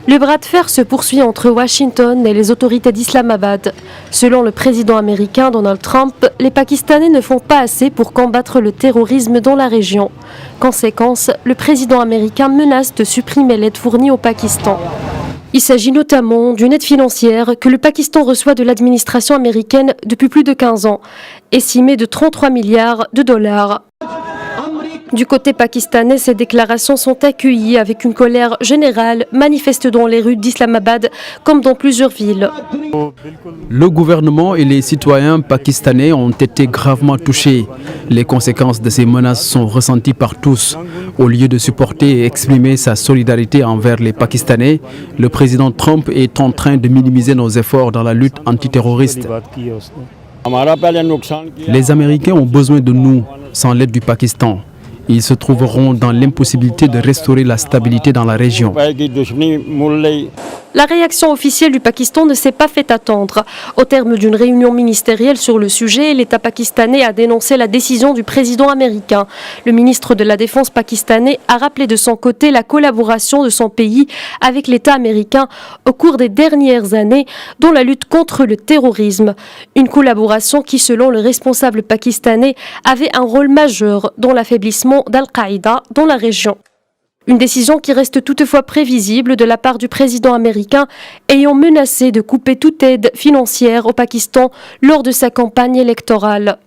Le bras de fer se poursuit entre Washington et les autorités d'Islamabad. Selon le président américain Donald Trump, les Pakistanais ne font pas assez pour combattre le terrorisme dans la région. Conséquence, le président américain menace de supprimer l'aide fournie au Pakistan. Il s'agit notamment d'une aide financière que le Pakistan reçoit de l'administration américaine depuis plus de 15 ans, estimée de 33 milliards de dollars. Du côté pakistanais, ces déclarations sont accueillies avec une colère générale, manifeste dans les rues d'Islamabad comme dans plusieurs villes. Le gouvernement et les citoyens pakistanais ont été gravement touchés. Les conséquences de ces menaces sont ressenties par tous. Au lieu de supporter et exprimer sa solidarité envers les Pakistanais, le président Trump est en train de minimiser nos efforts dans la lutte antiterroriste. Les Américains ont besoin de nous, sans l'aide du Pakistan. Ils se trouveront dans l'impossibilité de restaurer la stabilité dans la région. La réaction officielle du Pakistan ne s'est pas fait attendre. Au terme d'une réunion ministérielle sur le sujet, l'État pakistanais a dénoncé la décision du président américain. Le ministre de la Défense pakistanais a rappelé de son côté la collaboration de son pays avec l'État américain au cours des dernières années dans la lutte contre le terrorisme. Une collaboration qui, selon le responsable pakistanais, avait un rôle majeur dans l'affaiblissement d'Al-Qaïda dans la région. Une décision qui reste toutefois prévisible de la part du président américain ayant menacé de couper toute aide financière au Pakistan lors de sa campagne électorale.